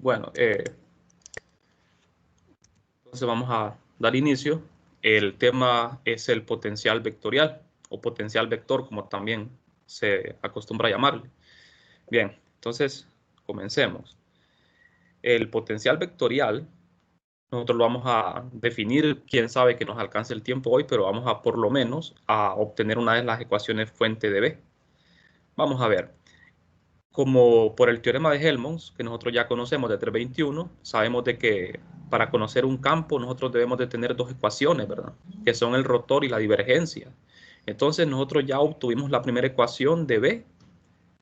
Bueno, entonces vamos a dar inicio. El tema es el potencial vectorial o potencial vector, como también se acostumbra a llamarle. Bien, entonces comencemos. El potencial vectorial, nosotros lo vamos a definir, quién sabe que nos alcance el tiempo hoy, pero vamos a por lo menos a obtener una de las ecuaciones fuente de B. Vamos a ver. Como por el teorema de Helmholtz, que nosotros ya conocemos desde el 21, sabemos de que para conocer un campo nosotros debemos de tener dos ecuaciones, ¿verdad? Que son el rotor y la divergencia. Entonces nosotros ya obtuvimos la primera ecuación de B,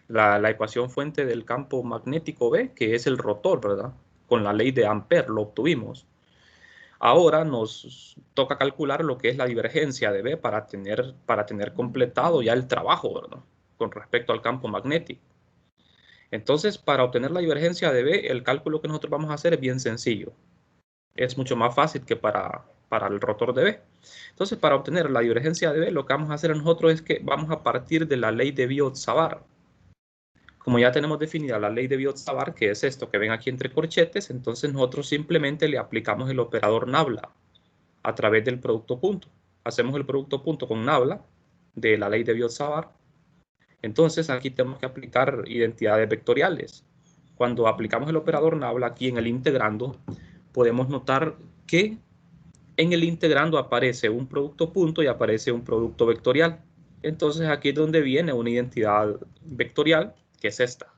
la ecuación fuente del campo magnético B, que es el rotor, ¿verdad? Con la ley de Ampère lo obtuvimos. Ahora nos toca calcular lo que es la divergencia de B para tener completado ya el trabajo, ¿verdad? Con respecto al campo magnético. Entonces, para obtener la divergencia de B, el cálculo que nosotros vamos a hacer es bien sencillo. Es mucho más fácil que para el rotor de B. Entonces, para obtener la divergencia de B, lo que vamos a hacer nosotros es que vamos a partir de la ley de Biot-Savart. Como ya tenemos definida la ley de Biot-Savart, que es esto que ven aquí entre corchetes, entonces nosotros simplemente le aplicamos el operador nabla a través del producto punto. Hacemos el producto punto con nabla de la ley de Biot-Savart. Entonces aquí tenemos que aplicar identidades vectoriales. Cuando aplicamos el operador nabla aquí en el integrando, podemos notar que en el integrando aparece un producto punto y aparece un producto vectorial. Entonces aquí es donde viene una identidad vectorial, que es esta.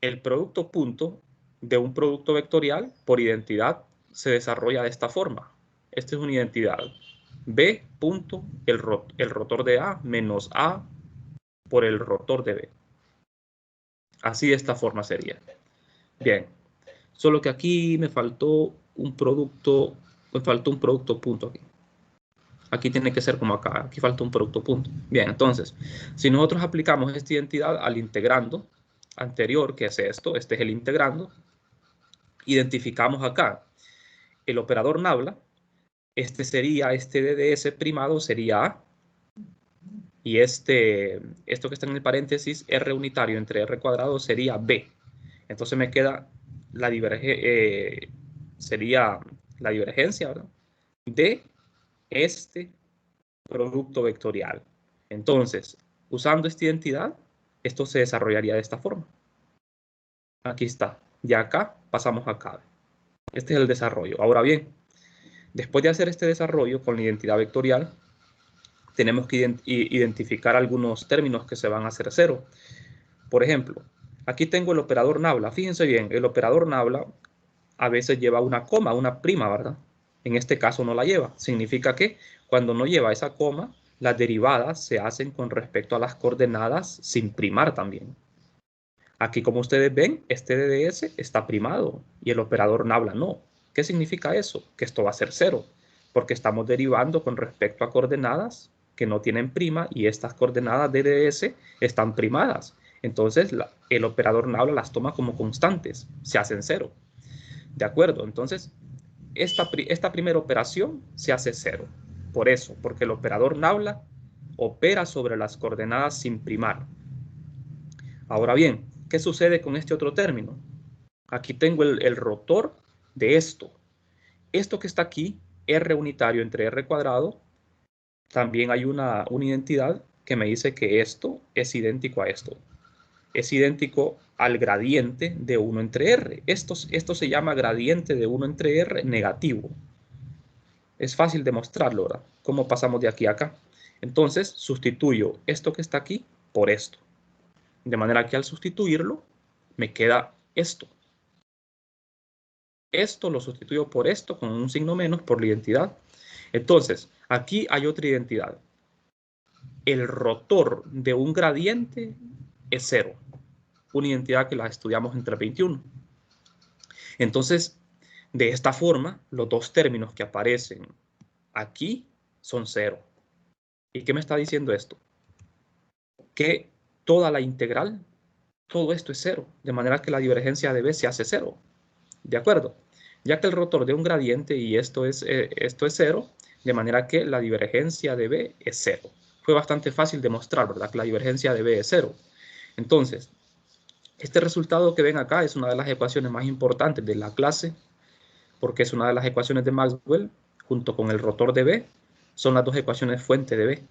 El producto punto de un producto vectorial por identidad se desarrolla de esta forma. Esta es una identidad. B punto el rotor de A menos A por el rotor de B. Así de esta forma sería. Bien, solo que aquí me faltó un producto punto aquí. Aquí tiene que ser como acá, aquí falta un producto punto. Bien, entonces, si nosotros aplicamos esta identidad al integrando anterior, que es esto, este es el integrando, identificamos acá el operador nabla, este DDS primado sería A, y esto que está en el paréntesis, R unitario entre R cuadrado sería B. Entonces me queda sería la divergencia, ¿verdad?, de este producto vectorial. Entonces, usando esta identidad, esto se desarrollaría de esta forma. Aquí está. Ya acá pasamos acá. Este es el desarrollo. Ahora bien, después de hacer este desarrollo con la identidad vectorial, tenemos que identificar algunos términos que se van a hacer cero. Por ejemplo, aquí tengo el operador nabla. Fíjense bien, el operador nabla a veces lleva una coma, una prima, ¿verdad? En este caso no la lleva. Significa que cuando no lleva esa coma, las derivadas se hacen con respecto a las coordenadas sin primar también. Aquí, como ustedes ven, este DDS está primado y el operador nabla no. ¿Qué significa eso? Que esto va a ser cero, porque estamos derivando con respecto a coordenadas que no tienen prima y estas coordenadas DDS están primadas. Entonces, el operador nabla las toma como constantes, se hacen cero. ¿De acuerdo? Entonces, esta primera operación se hace cero. Por eso, porque el operador nabla opera sobre las coordenadas sin primar. Ahora bien, ¿qué sucede con este otro término? Aquí tengo el rotor de esto. Esto que está aquí, R unitario entre R cuadrado, también hay una identidad que me dice que esto es idéntico a esto. Es idéntico al gradiente de 1 entre R. Esto se llama gradiente de 1 entre R negativo. Es fácil demostrarlo, ¿verdad? ¿Cómo pasamos de aquí a acá? Entonces, sustituyo esto que está aquí por esto. De manera que al sustituirlo, me queda esto. Esto lo sustituyo por esto con un signo menos por la identidad. Entonces, aquí hay otra identidad. El rotor de un gradiente es cero. Una identidad que la estudiamos entre 21. Entonces, de esta forma, los dos términos que aparecen aquí son cero. ¿Y qué me está diciendo esto? Que toda la integral, todo esto es cero, de manera que la divergencia de B se hace cero. ¿De acuerdo? Ya que el rotor de un gradiente y esto es cero, de manera que la divergencia de B es cero. Fue bastante fácil demostrar, ¿verdad?, que la divergencia de B es cero. Entonces, Este resultado que ven acá es una de las ecuaciones más importantes de la clase, porque es una de las ecuaciones de Maxwell, junto con el rotor de B, son las dos ecuaciones fuente de B.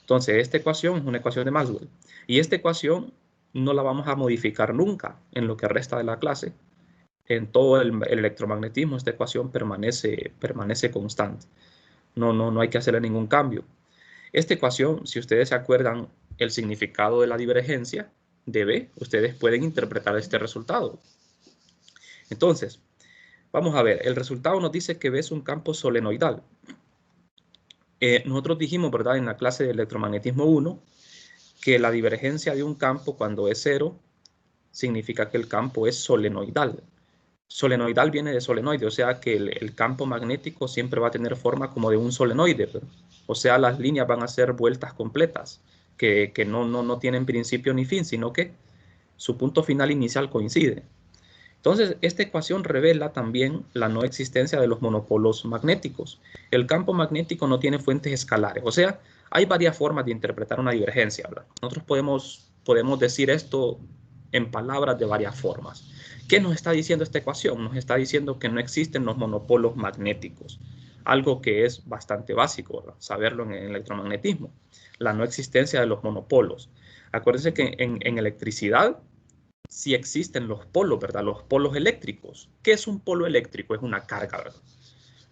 Entonces, esta ecuación es una ecuación de Maxwell. Y esta ecuación no la vamos a modificar nunca en lo que resta de la clase. En todo el electromagnetismo, esta ecuación permanece constante. No hay que hacerle ningún cambio. Esta ecuación, si ustedes se acuerdan el significado de la divergencia de B, ustedes pueden interpretar este resultado. Entonces, vamos a ver, el resultado nos dice que B es un campo solenoidal. Nosotros dijimos, ¿verdad?, en la clase de electromagnetismo 1, que la divergencia de un campo cuando es cero significa que el campo es solenoidal. Solenoidal viene de solenoide, o sea que el campo magnético siempre va a tener forma como de un solenoide, ¿verdad? O sea, las líneas van a ser vueltas completas, que no tienen principio ni fin, sino que su punto final inicial coincide. Entonces, esta ecuación revela también la no existencia de los monopolos magnéticos. El campo magnético no tiene fuentes escalares, o sea, hay varias formas de interpretar una divergencia, ¿verdad? Nosotros podemos decir esto en palabras de varias formas. ¿Qué nos está diciendo esta ecuación? Nos está diciendo que no existen los monopolos magnéticos, algo que es bastante básico, ¿verdad?, saberlo en electromagnetismo, la no existencia de los monopolos. Acuérdense que en electricidad sí existen los polos, ¿verdad? Los polos eléctricos. ¿Qué es un polo eléctrico? Es una carga, ¿verdad?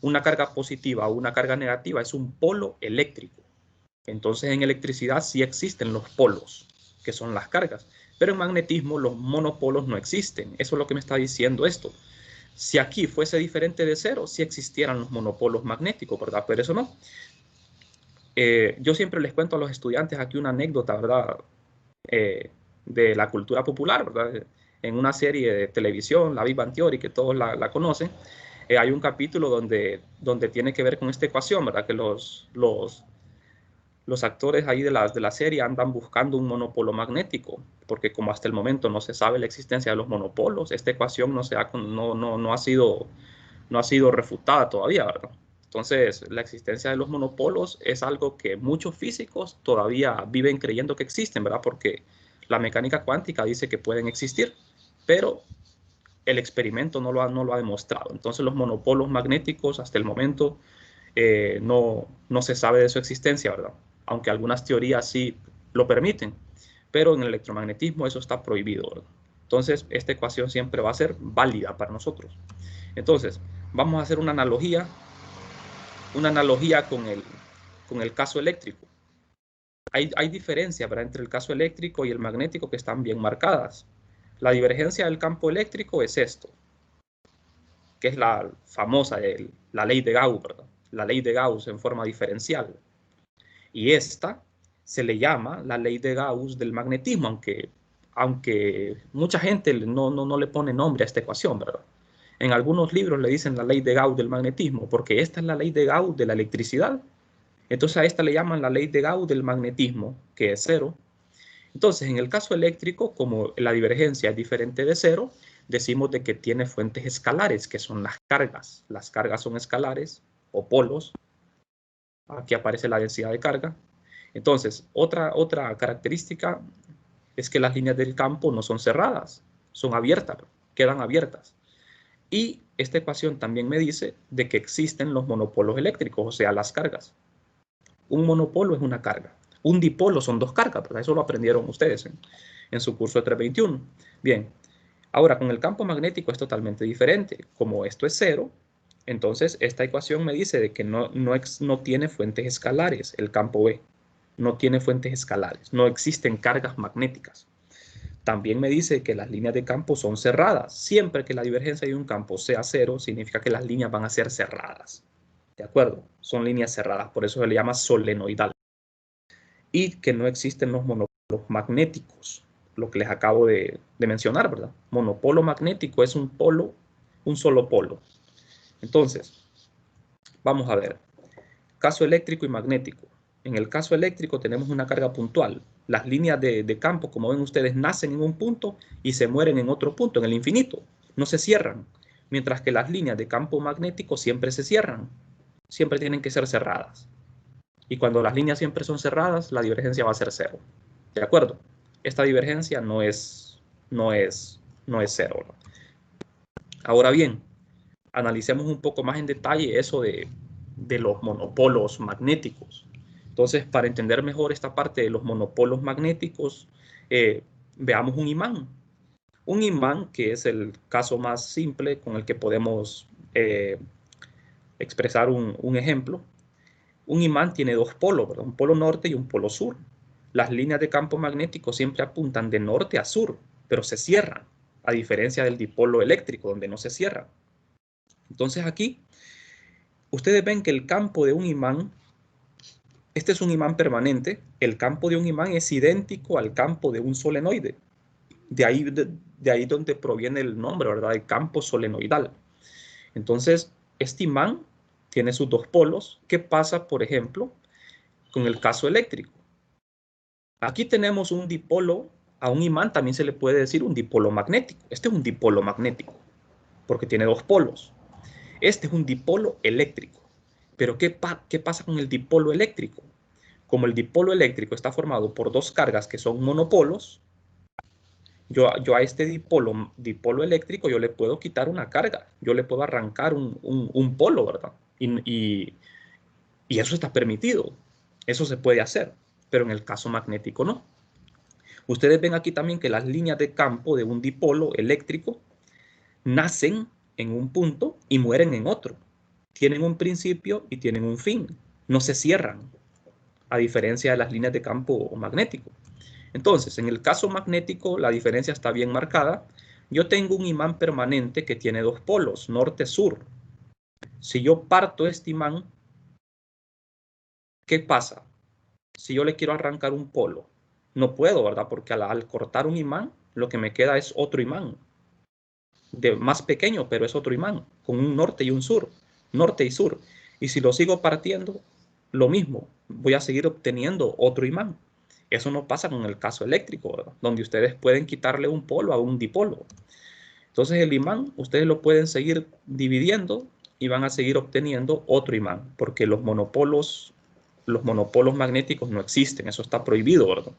Una carga positiva o una carga negativa es un polo eléctrico. Entonces, en electricidad sí existen los polos, que son las cargas. Pero en magnetismo los monopolos no existen. Eso es lo que me está diciendo esto. Si aquí fuese diferente de cero, sí existieran los monopolos magnéticos, ¿verdad? Pero eso no. Yo siempre les cuento a los estudiantes aquí una anécdota, ¿verdad?, de la cultura popular, ¿verdad? En una serie de televisión, la Big Bang Theory, que todos la conocen, hay un capítulo donde tiene que ver con esta ecuación, ¿verdad? Que los actores ahí de la serie andan buscando un monopolo magnético, porque como hasta el momento no se sabe la existencia de los monopolos, esta ecuación no ha sido refutada todavía, ¿verdad? Entonces, la existencia de los monopolos es algo que muchos físicos todavía viven creyendo que existen, ¿verdad? Porque la mecánica cuántica dice que pueden existir, pero el experimento no lo ha demostrado. Entonces, los monopolos magnéticos hasta el momento no se sabe de su existencia, ¿verdad? Aunque algunas teorías sí lo permiten, pero en el electromagnetismo eso está prohibido, ¿verdad? Entonces, esta ecuación siempre va a ser válida para nosotros. Entonces, vamos a hacer una analogía con el caso eléctrico. Hay diferencias, ¿verdad?, entre el caso eléctrico y el magnético que están bien marcadas. La divergencia del campo eléctrico es esto, que es la famosa, la ley de Gauss, ¿verdad? La ley de Gauss en forma diferencial. Y esta se le llama la ley de Gauss del magnetismo, aunque mucha gente no le pone nombre a esta ecuación, ¿verdad? En algunos libros le dicen la ley de Gauss del magnetismo, porque esta es la ley de Gauss de la electricidad. Entonces a esta le llaman la ley de Gauss del magnetismo, que es cero. Entonces, en el caso eléctrico, como la divergencia es diferente de cero, decimos de que tiene fuentes escalares, que son las cargas. Las cargas son escalares o polos. Aquí aparece la densidad de carga. Entonces, otra característica es que las líneas del campo no son cerradas, son abiertas, quedan abiertas. Y esta ecuación también me dice de que existen los monopolos eléctricos, o sea, las cargas. Un monopolo es una carga. Un dipolo son dos cargas, ¿verdad? Eso lo aprendieron ustedes en su curso de 321. Bien, ahora con el campo magnético es totalmente diferente. Como esto es cero, entonces esta ecuación me dice de que no tiene fuentes escalares el campo B. No tiene fuentes escalares, no existen cargas magnéticas. También me dice que las líneas de campo son cerradas. Siempre que la divergencia de un campo sea cero, significa que las líneas van a ser cerradas. ¿De acuerdo? Son líneas cerradas, por eso se le llama solenoidal. Y que no existen los monopolos magnéticos, lo que les acabo de mencionar, ¿verdad? Monopolo magnético es un polo, un solo polo. Entonces, vamos a ver. Caso eléctrico y magnético. En el caso eléctrico tenemos una carga puntual. Las líneas de campo, como ven ustedes, nacen en un punto y se mueren en otro punto, en el infinito. No se cierran. Mientras que las líneas de campo magnético siempre se cierran. Siempre tienen que ser cerradas. Y cuando las líneas siempre son cerradas, la divergencia va a ser cero. ¿De acuerdo? Esta divergencia no es no es cero, ¿no? Ahora bien, analicemos un poco más en detalle eso de los monopolos magnéticos. Entonces, para entender mejor esta parte de los monopolos magnéticos, veamos un imán. Un imán, que es el caso más simple con el que podemos expresar un ejemplo. Un imán tiene dos polos, ¿verdad? Un polo norte y un polo sur. Las líneas de campo magnético siempre apuntan de norte a sur, pero se cierran, a diferencia del dipolo eléctrico, donde no se cierra. Entonces aquí, ustedes ven que el campo de un imán, este es un imán permanente, el campo de un imán es idéntico al campo de un solenoide. De ahí donde proviene el nombre, ¿verdad? El campo solenoidal. Entonces, este imán tiene sus dos polos. ¿Qué pasa, por ejemplo, con el caso eléctrico? Aquí tenemos un dipolo, a un imán también se le puede decir un dipolo magnético. Este es un dipolo magnético, porque tiene dos polos. Este es un dipolo eléctrico. Pero ¿qué pasa con el dipolo eléctrico? Como el dipolo eléctrico está formado por dos cargas que son monopolos, yo a este dipolo eléctrico yo le puedo quitar una carga, yo le puedo arrancar un polo, ¿verdad? Y eso está permitido, eso se puede hacer, pero en el caso magnético no. Ustedes ven aquí también que las líneas de campo de un dipolo eléctrico nacen en un punto y mueren en otro. Tienen un principio y tienen un fin, no se cierran, a diferencia de las líneas de campo magnético. Entonces, en el caso magnético, la diferencia está bien marcada. Yo tengo un imán permanente que tiene dos polos, norte-sur. Si yo parto este imán, ¿qué pasa? Si yo le quiero arrancar un polo, no puedo, ¿verdad? Porque al cortar un imán, lo que me queda es otro imán, más pequeño, pero es otro imán, con un norte y un sur, norte y sur. Y si lo sigo partiendo, lo mismo, voy a seguir obteniendo otro imán. Eso no pasa con el caso eléctrico, ¿verdad? Donde ustedes pueden quitarle un polo a un dipolo. Entonces el imán, ustedes lo pueden seguir dividiendo y van a seguir obteniendo otro imán, porque los monopolos magnéticos no existen, eso está prohibido, ¿verdad?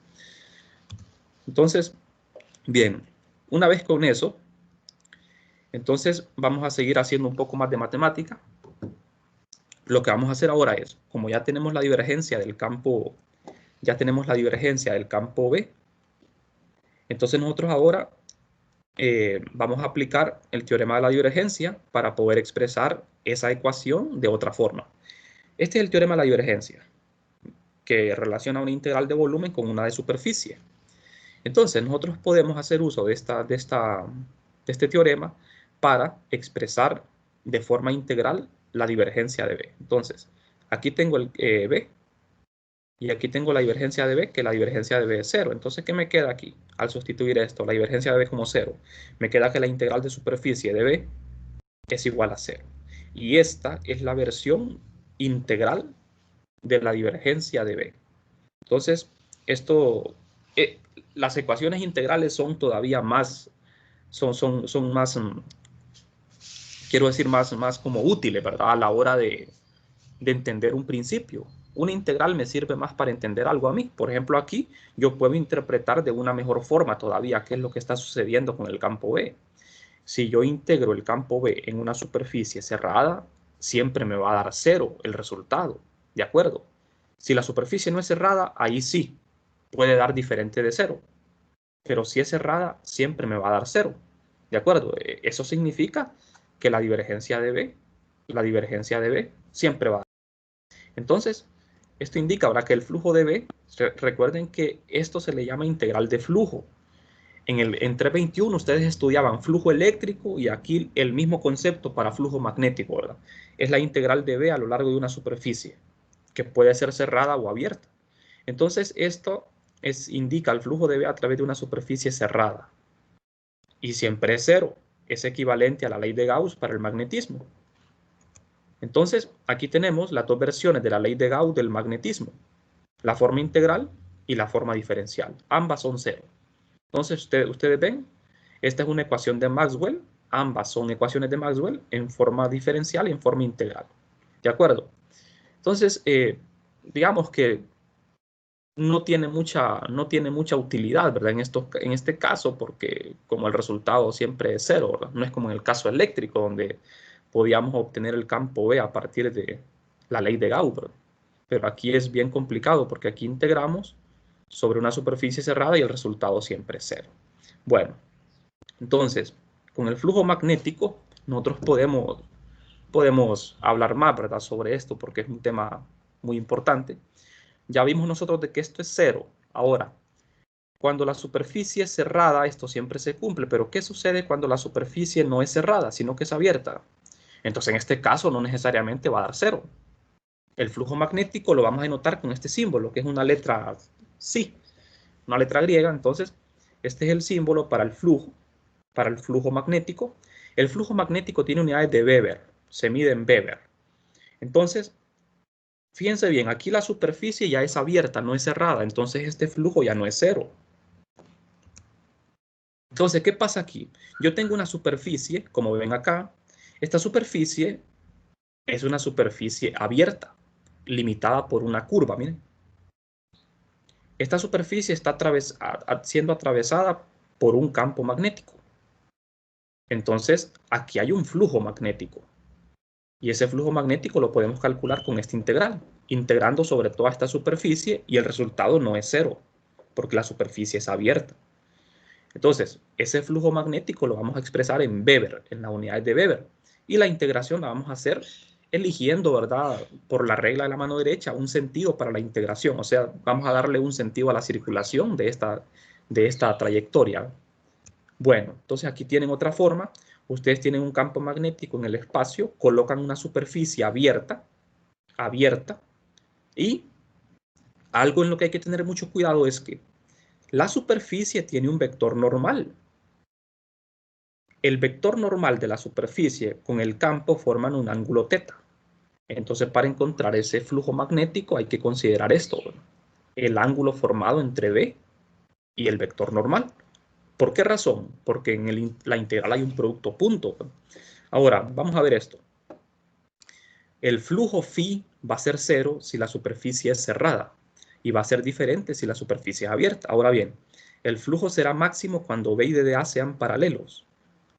Entonces, bien, una vez con eso, entonces vamos a seguir haciendo un poco más de matemática. Lo que vamos a hacer ahora es, como ya tenemos la divergencia del campo, B, entonces nosotros ahora vamos a aplicar el teorema de la divergencia para poder expresar esa ecuación de otra forma. Este es el teorema de la divergencia, que relaciona una integral de volumen con una de superficie. Entonces nosotros podemos hacer uso de este teorema para expresar de forma integral la divergencia de B. Entonces, aquí tengo el B y aquí tengo la divergencia de B, que la divergencia de B es 0. Entonces, ¿qué me queda aquí? Al sustituir esto, la divergencia de B como 0, me queda que la integral de superficie de B es igual a 0. Y esta es la versión integral de la divergencia de B. Entonces, las ecuaciones integrales son todavía más, son más, quiero decir, más como útiles, ¿verdad? A la hora de entender un principio. Una integral me sirve más para entender algo a mí. Por ejemplo, aquí yo puedo interpretar de una mejor forma todavía qué es lo que está sucediendo con el campo B. Si yo integro el campo B en una superficie cerrada, siempre me va a dar 0 el resultado, ¿de acuerdo? Si la superficie no es cerrada, ahí sí, puede dar diferente de 0. Pero si es cerrada, siempre me va a dar 0, ¿de acuerdo? Eso significa que la divergencia de B siempre va a dar. Entonces, esto indica ahora que el flujo de B, recuerden que esto se le llama integral de flujo. En 321 ustedes estudiaban flujo eléctrico y aquí el mismo concepto para flujo magnético, ¿verdad? Es la integral de B a lo largo de una superficie, que puede ser cerrada o abierta. Entonces, esto indica el flujo de B a través de una superficie cerrada. Y siempre es 0. Es equivalente a la ley de Gauss para el magnetismo. Entonces, aquí tenemos las dos versiones de la ley de Gauss del magnetismo. La forma integral y la forma diferencial. Ambas son 0. Entonces, ustedes ven, esta es una ecuación de Maxwell. Ambas son ecuaciones de Maxwell en forma diferencial y en forma integral. ¿De acuerdo? Entonces, digamos que no tiene mucha utilidad, ¿verdad? En este caso, porque como el resultado siempre es cero, ¿verdad? No es como en el caso eléctrico, donde podíamos obtener el campo B a partir de la ley de Gauss, ¿verdad? Pero aquí es bien complicado, porque aquí integramos sobre una superficie cerrada y el resultado siempre es cero. Bueno, entonces, con el flujo magnético, nosotros podemos hablar más, ¿verdad? Sobre esto, porque es un tema muy importante. Ya vimos nosotros de que esto es cero. Ahora, cuando la superficie es cerrada, esto siempre se cumple, pero ¿qué sucede cuando la superficie no es cerrada, sino que es abierta? Entonces, en este caso, no necesariamente va a dar cero. El flujo magnético lo vamos a denotar con este símbolo, que es una letra psi, una letra griega. Entonces, este es el símbolo para el flujo magnético. El flujo magnético tiene unidades de Weber, se mide en Weber. Entonces, fíjense bien, aquí la superficie ya es abierta, no es cerrada, entonces este flujo ya no es cero. Entonces, ¿qué pasa aquí? Yo tengo una superficie, como ven acá, esta superficie es una superficie abierta, limitada por una curva, miren. Esta superficie está siendo atravesada por un campo magnético. Entonces, aquí hay un flujo magnético. Y ese flujo magnético lo podemos calcular con esta integral, integrando sobre toda esta superficie, y el resultado no es cero, porque la superficie es abierta. Entonces, ese flujo magnético lo vamos a expresar en Weber, en las unidades de Weber. Y la integración la vamos a hacer eligiendo, ¿verdad? Por la regla de la mano derecha, un sentido para la integración. O sea, vamos a darle un sentido a la circulación de esta trayectoria. Bueno, entonces aquí tienen otra forma. Ustedes tienen un campo magnético en el espacio, colocan una superficie abierta, y algo en lo que hay que tener mucho cuidado es que la superficie tiene un vector normal. El vector normal de la superficie con el campo forman un ángulo teta. Entonces, para encontrar ese flujo magnético hay que considerar esto, el ángulo formado entre B y el vector normal. ¿Por qué razón? Porque en la integral hay un producto punto. Ahora, vamos a ver esto. El flujo phi va a ser cero si la superficie es cerrada y va a ser diferente si la superficie es abierta. Ahora bien, el flujo será máximo cuando B y DDA sean paralelos,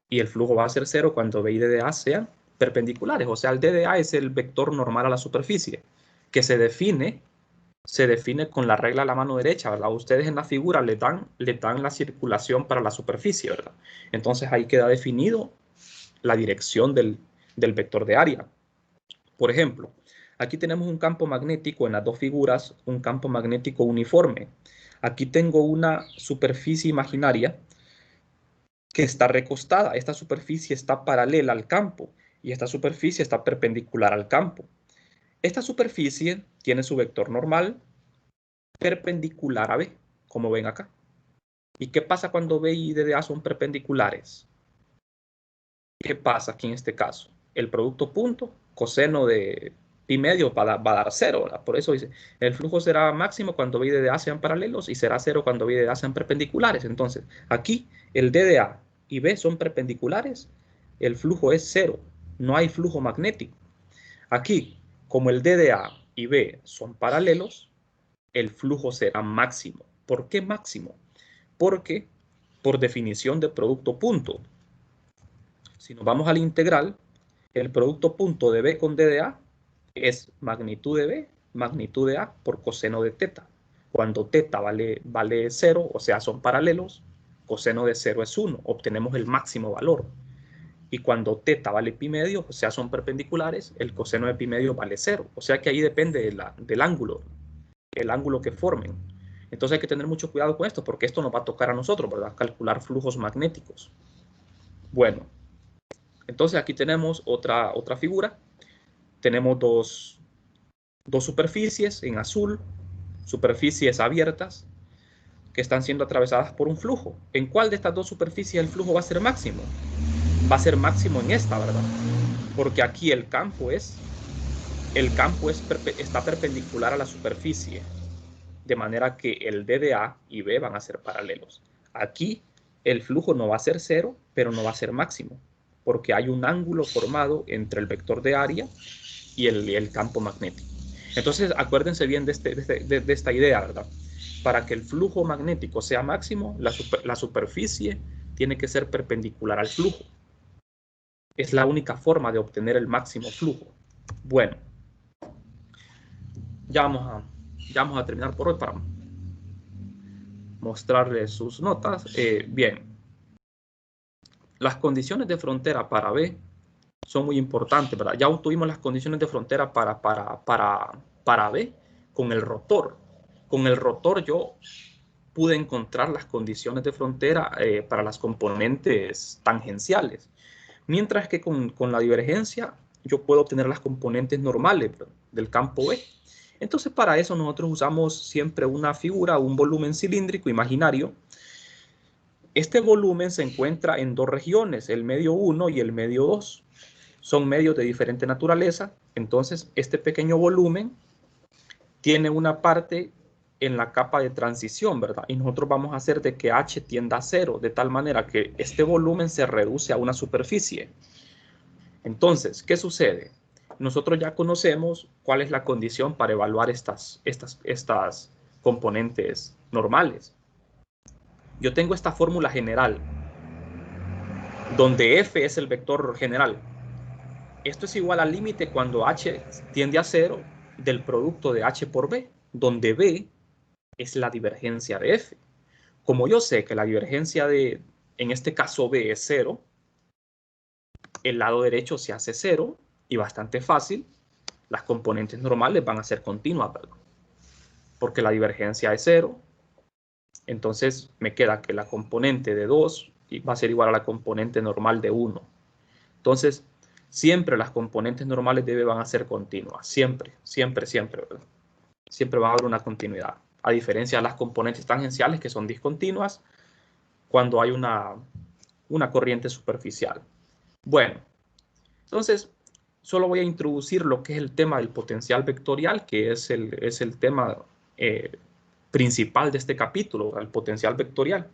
y el flujo va a ser cero cuando B y DDA sean perpendiculares. O sea, el DDA es el vector normal a la superficie, que se define con la regla de la mano derecha, ¿verdad? Ustedes en la figura le dan la circulación para la superficie, ¿verdad? Entonces ahí queda definido la dirección del vector de área. Por ejemplo, aquí tenemos un campo magnético en las dos figuras, un campo magnético uniforme. Aquí tengo una superficie imaginaria que está recostada. Esta superficie está paralela al campo y esta superficie está perpendicular al campo. Esta superficie tiene su vector normal perpendicular a B, como ven acá. ¿Y qué pasa cuando B y DDA son perpendiculares? ¿Qué pasa aquí en este caso? El producto punto, coseno de pi medio va a dar cero, ¿verdad? Por eso dice, el flujo será máximo cuando B y DDA sean paralelos y será cero cuando B y DDA sean perpendiculares. Entonces, aquí el DDA y B son perpendiculares, el flujo es cero, no hay flujo magnético. Aquí, como el DDA y B son paralelos, el flujo será máximo. ¿Por qué máximo? Porque, por definición de producto punto, si nos vamos a la integral, el producto punto de B con DDA es magnitud de B, magnitud de A por coseno de teta. Cuando teta vale 0, o sea, son paralelos, coseno de 0 es 1, obtenemos el máximo valor. Y cuando teta vale pi medio, o sea, son perpendiculares, el coseno de pi medio vale 0. O sea que ahí depende del ángulo, el ángulo que formen. Entonces hay que tener mucho cuidado con esto, porque esto nos va a tocar a nosotros, ¿verdad? Calcular flujos magnéticos. Bueno, entonces aquí tenemos otra figura. Tenemos dos superficies en azul, superficies abiertas, que están siendo atravesadas por un flujo. ¿En cuál de estas dos superficies el flujo va a ser máximo? Va a ser máximo en esta, ¿verdad? Porque aquí el campo está perpendicular a la superficie, de manera que el DDA y B van a ser paralelos. Aquí el flujo no va a ser cero, pero no va a ser máximo, porque hay un ángulo formado entre el vector de área y el campo magnético. Entonces, acuérdense bien de esta idea, ¿verdad? para que el flujo magnético sea máximo, la superficie tiene que ser perpendicular al flujo. Es la única forma de obtener el máximo flujo. Bueno, ya vamos a terminar por hoy para mostrarles sus notas. Bien, las condiciones de frontera para B son muy importantes, ¿verdad? Ya obtuvimos las condiciones de frontera para B con el rotor. Con el rotor yo pude encontrar las condiciones de frontera para las componentes tangenciales. Mientras que con la divergencia yo puedo obtener las componentes normales del campo B. Entonces para eso nosotros usamos siempre una figura, un volumen cilíndrico imaginario. Este volumen se encuentra en dos regiones, el medio 1 y el medio 2. Son medios de diferente naturaleza. Entonces este pequeño volumen tiene una parte en la capa de transición, ¿verdad? Y nosotros vamos a hacer de que H tienda a 0, de tal manera que este volumen se reduce a una superficie. Entonces, ¿qué sucede? Nosotros ya conocemos cuál es la condición para evaluar estas componentes normales. Yo tengo esta fórmula general, donde F es el vector general. Esto es igual al límite cuando H tiende a 0 del producto de H por B, donde B es la divergencia de F. Como yo sé que la divergencia en este caso B es 0, el lado derecho se hace 0 y bastante fácil, las componentes normales van a ser continuas, ¿verdad? Porque la divergencia es 0, entonces me queda que la componente de 2 va a ser igual a la componente normal de 1. Entonces, siempre las componentes normales de B van a ser continuas, siempre, siempre, siempre, ¿verdad? Siempre va a haber una continuidad, a diferencia de las componentes tangenciales que son discontinuas cuando hay una corriente superficial. Bueno, entonces solo voy a introducir lo que es el tema del potencial vectorial, que es el tema principal de este capítulo, el potencial vectorial.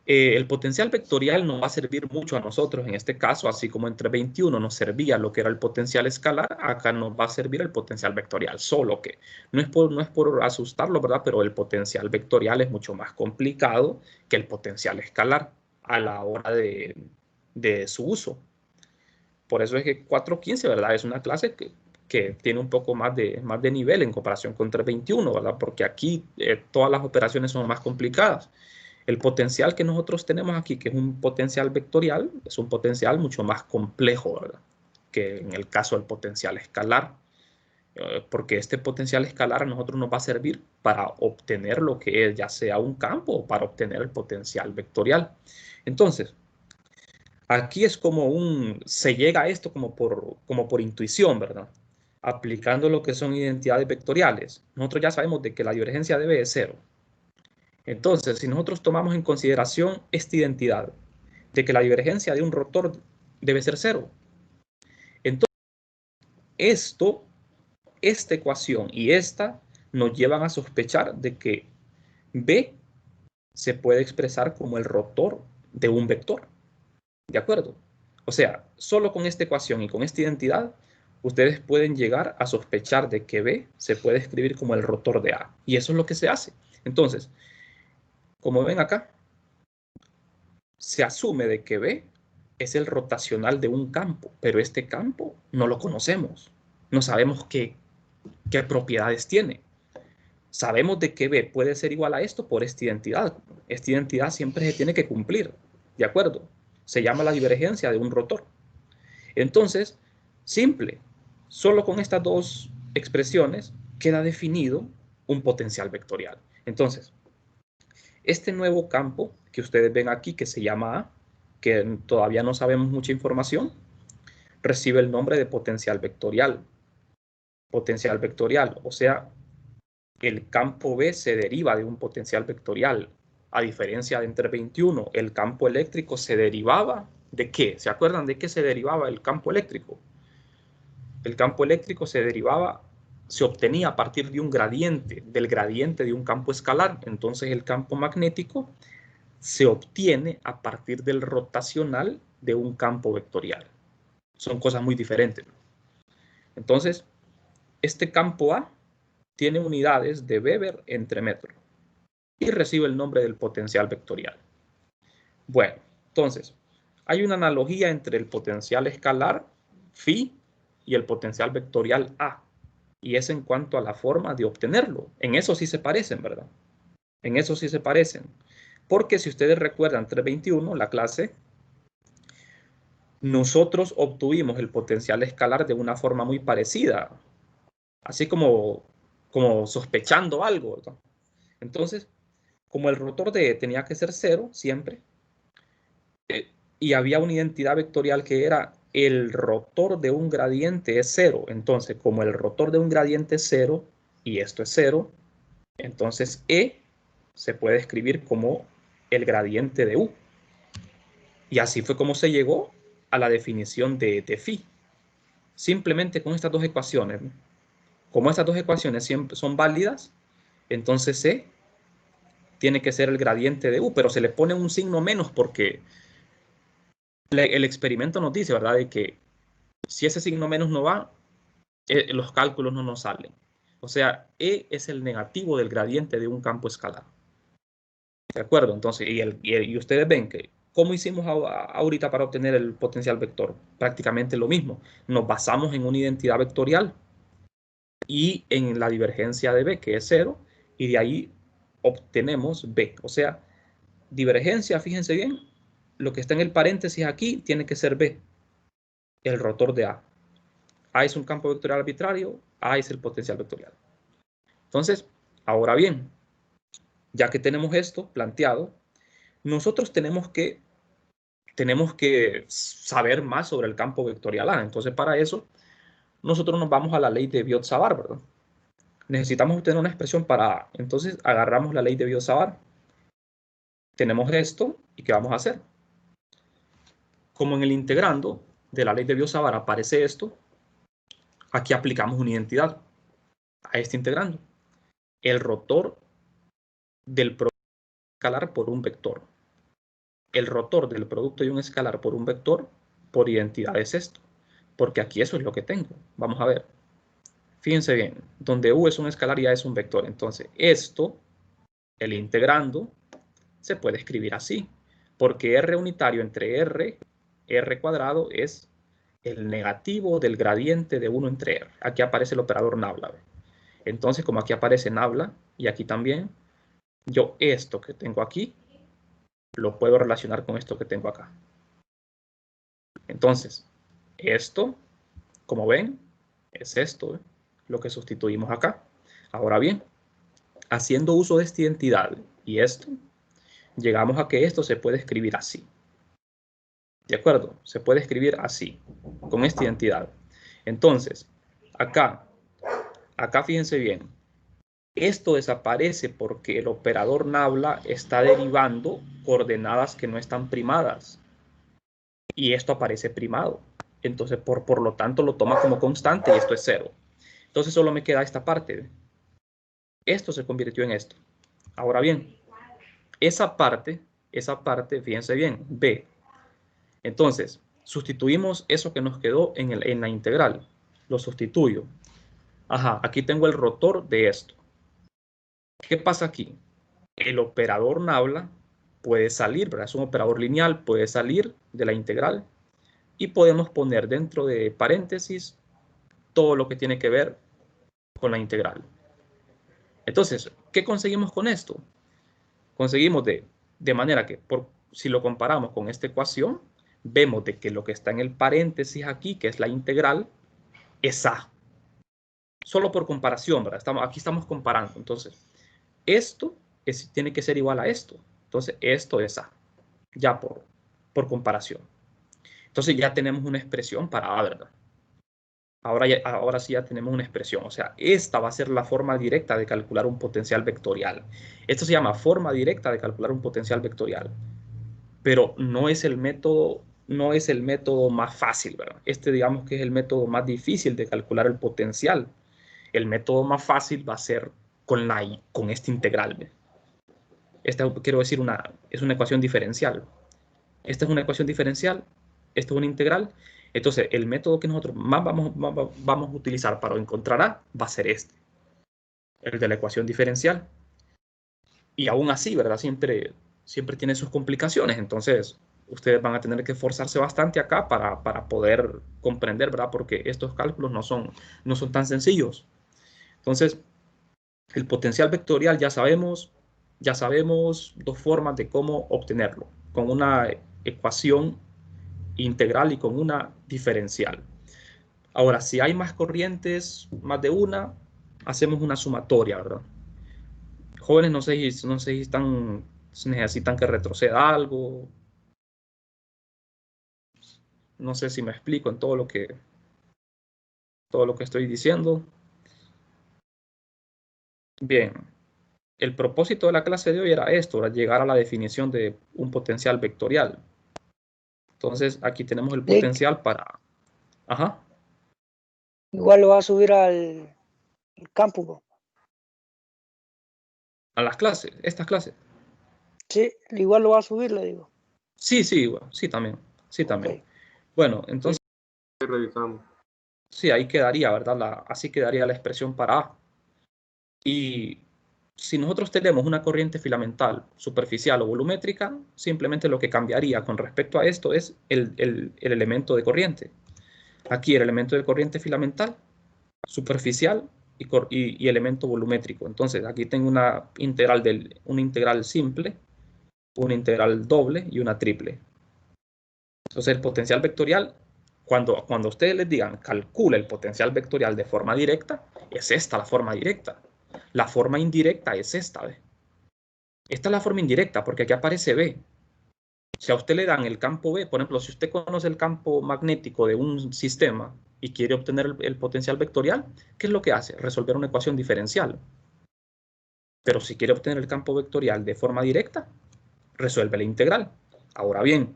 El potencial vectorial nos va a servir mucho a nosotros en este caso, así como entre 21 nos servía lo que era el potencial escalar, acá nos va a servir el potencial vectorial, solo que no es por asustarlo, ¿verdad? Pero el potencial vectorial es mucho más complicado que el potencial escalar a la hora de su uso. Por eso es que 4.15, ¿verdad? Es una clase que tiene un poco más de nivel en comparación con 3.21, ¿verdad? Porque aquí todas las operaciones son más complicadas. El potencial que nosotros tenemos aquí, que es un potencial vectorial, es un potencial mucho más complejo, ¿verdad? Que en el caso del potencial escalar. Porque este potencial escalar a nosotros nos va a servir para obtener lo que es ya sea un campo o para obtener el potencial vectorial. Entonces, aquí es se llega a esto como por intuición, ¿verdad? Aplicando lo que son identidades vectoriales. Nosotros ya sabemos de que la divergencia de B es 0. Entonces, si nosotros tomamos en consideración esta identidad de que la divergencia de un rotor debe ser 0, entonces esta ecuación y esta nos llevan a sospechar de que B se puede expresar como el rotor de un vector. ¿De acuerdo? O sea, solo con esta ecuación y con esta identidad, ustedes pueden llegar a sospechar de que B se puede escribir como el rotor de A. Y eso es lo que se hace. Entonces, como ven acá, se asume de que B es el rotacional de un campo, pero este campo no lo conocemos. No sabemos qué propiedades tiene. Sabemos de que B puede ser igual a esto por esta identidad. Esta identidad siempre se tiene que cumplir, ¿de acuerdo? Se llama la divergencia de un rotor. Entonces, simple, solo con estas dos expresiones queda definido un potencial vectorial. Entonces, este nuevo campo que ustedes ven aquí, que se llama A, que todavía no sabemos mucha información, recibe el nombre de potencial vectorial. Potencial vectorial, o sea, el campo B se deriva de un potencial vectorial. A diferencia de entre 21, el campo eléctrico se derivaba ¿de qué? ¿Se acuerdan de qué se derivaba el campo eléctrico? El campo eléctrico se obtenía a partir de un gradiente, del gradiente de un campo escalar. Entonces el campo magnético se obtiene a partir del rotacional de un campo vectorial. Son cosas muy diferentes. Entonces, este campo A tiene unidades de Weber entre metro y recibe el nombre del potencial vectorial. Bueno, entonces, hay una analogía entre el potencial escalar, phi, y el potencial vectorial A. Y es en cuanto a la forma de obtenerlo. En eso sí se parecen, ¿verdad? En eso sí se parecen. Porque si ustedes recuerdan 321, la clase, nosotros obtuvimos el potencial escalar de una forma muy parecida. Así como sospechando algo, ¿verdad? Entonces, como el rotor de E tenía que ser 0 siempre, y había una identidad vectorial que era el rotor de un gradiente es 0. Entonces, como el rotor de un gradiente es 0 y esto es 0, entonces E se puede escribir como el gradiente de U. Y así fue como se llegó a la definición de phi. Simplemente con estas dos ecuaciones. Como estas dos ecuaciones siempre son válidas, entonces E tiene que ser el gradiente de U, pero se le pone un signo menos porque el experimento nos dice, ¿verdad?, de que si ese signo menos no va, los cálculos no nos salen. O sea, E es el negativo del gradiente de un campo escalar. ¿De acuerdo? Entonces, y ustedes ven que, ¿cómo hicimos ahorita para obtener el potencial vector? Prácticamente lo mismo. Nos basamos en una identidad vectorial y en la divergencia de B, que es 0, y de ahí obtenemos B. O sea, divergencia, fíjense bien, lo que está en el paréntesis aquí tiene que ser B, el rotor de A. A es un campo vectorial arbitrario, A es el potencial vectorial. Entonces, ahora bien, ya que tenemos esto planteado, nosotros tenemos que saber más sobre el campo vectorial A. Entonces, para eso, nosotros nos vamos a la ley de Biot-Savart, ¿verdad? Necesitamos obtener una expresión para A. Entonces, agarramos la ley de Biot-Savart. Tenemos esto, ¿y qué vamos a hacer? Como en el integrando de la ley de Biot-Savart aparece esto, aquí aplicamos una identidad a este integrando. El rotor del producto escalar por un vector. El rotor del producto de un escalar por un vector por identidad es esto. Porque aquí eso es lo que tengo. Vamos a ver. Fíjense bien, donde U es un escalar ya es un vector. Entonces, esto, el integrando, se puede escribir así. Porque R unitario entre R cuadrado es el negativo del gradiente de 1 entre R. Aquí aparece el operador nabla. Entonces, como aquí aparece nabla y aquí también, yo esto que tengo aquí lo puedo relacionar con esto que tengo acá. Entonces, esto, como ven, es esto, lo que sustituimos acá. Ahora bien, haciendo uso de esta identidad y esto, llegamos a que esto se puede escribir así. ¿De acuerdo? Se puede escribir así, con esta identidad. Entonces, acá fíjense bien, esto desaparece porque el operador nabla está derivando coordenadas que no están primadas. Y esto aparece primado. Entonces, por lo tanto, lo toma como constante y esto es 0. Entonces, solo me queda esta parte. Esto se convirtió en esto. Ahora bien, esa parte, fíjense bien, B. Entonces, sustituimos eso que nos quedó en la integral. Lo sustituyo. Ajá, aquí tengo el rotor de esto. ¿Qué pasa aquí? El operador nabla puede salir, ¿verdad? Es un operador lineal, puede salir de la integral y podemos poner dentro de paréntesis todo lo que tiene que ver con la integral. Entonces, ¿qué conseguimos con esto? Conseguimos de manera que, si lo comparamos con esta ecuación, vemos de que lo que está en el paréntesis aquí, que es la integral, es A. Solo por comparación, ¿verdad? Aquí estamos comparando. Entonces, esto tiene que ser igual a esto. Entonces, esto es A. Ya por comparación. Entonces, ya tenemos una expresión para A, ¿verdad? Ahora sí ya tenemos una expresión. O sea, esta va a ser la forma directa de calcular un potencial vectorial. Esto se llama forma directa de calcular un potencial vectorial. Pero no es el método más fácil, ¿verdad? Este, digamos que es el método más difícil de calcular el potencial. El método más fácil va a ser con esta integral, ¿ve? Esta, quiero decir, es una ecuación diferencial. Esta es una ecuación diferencial, esta es una integral. Entonces, el método que nosotros más vamos a utilizar para encontrar A va a ser este. el de la ecuación diferencial. Y aún así, ¿verdad? Siempre tiene sus complicaciones. Entonces, ustedes van a tener que esforzarse bastante acá para poder comprender, ¿verdad? Porque estos cálculos no son tan sencillos. Entonces, el potencial vectorial ya sabemos dos formas de cómo obtenerlo, con una ecuación integral y con una diferencial. Ahora, si hay más corrientes, más de una, hacemos una sumatoria, ¿verdad? Jóvenes, no sé si necesitan que retroceda algo. No sé si me explico en todo lo que estoy diciendo. Bien, el propósito de la clase de hoy era esto, era llegar a la definición de un potencial vectorial. Entonces, aquí tenemos el Lick, potencial para... Ajá, igual lo va a subir al campus, ¿no? a las clases, estas clases. Sí, igual lo va a subir, le digo. Sí, sí, bueno, sí también, sí también. Ok. Bueno, entonces, Revisamos. sí, ahí quedaría, ¿verdad? Así quedaría la expresión para A. Y si nosotros tenemos una corriente filamental superficial o volumétrica, simplemente lo que cambiaría con respecto a esto es el elemento de corriente. Aquí el elemento de corriente filamental, superficial y elemento volumétrico. Entonces aquí tengo una integral simple, una integral doble y una triple. Entonces el potencial vectorial, cuando ustedes les digan calcula el potencial vectorial de forma directa, es esta la forma directa. La forma indirecta es esta, ¿ve? Esta es la forma indirecta porque aquí aparece B. Si a usted le dan el campo B, por ejemplo, si usted conoce el campo magnético de un sistema y quiere obtener el potencial vectorial, ¿qué es lo que hace? Resolver una ecuación diferencial. Pero si quiere obtener el campo vectorial de forma directa, resuelve la integral. Ahora bien,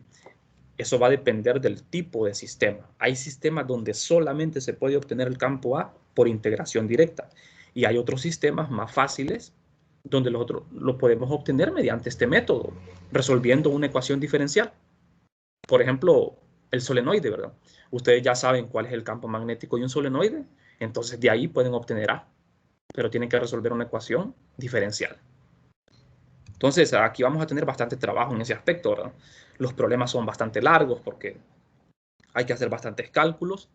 eso va a depender del tipo de sistema. Hay sistemas donde solamente se puede obtener el campo A por integración directa. Y hay otros sistemas más fáciles donde lo podemos obtener mediante este método, resolviendo una ecuación diferencial. Por ejemplo, el solenoide, ¿verdad? Ustedes ya saben cuál es el campo magnético de un solenoide, entonces de ahí pueden obtener A, pero tienen que resolver una ecuación diferencial. Entonces, aquí vamos a tener bastante trabajo en ese aspecto, ¿verdad? Los problemas son bastante largos porque hay que hacer bastantes cálculos,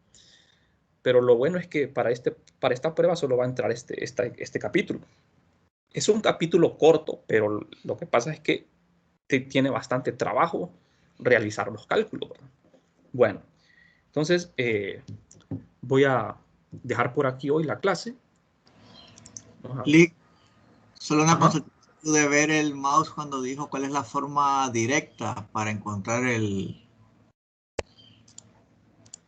pero lo bueno es que para esta prueba solo va a entrar este capítulo. Es un capítulo corto, pero lo que pasa es que tiene bastante trabajo realizar los cálculos, ¿verdad? Bueno, entonces voy a dejar por aquí hoy la clase. Lick, solo una Ajá. consulta. Pude ver el mouse cuando dijo cuál es la forma directa para encontrar el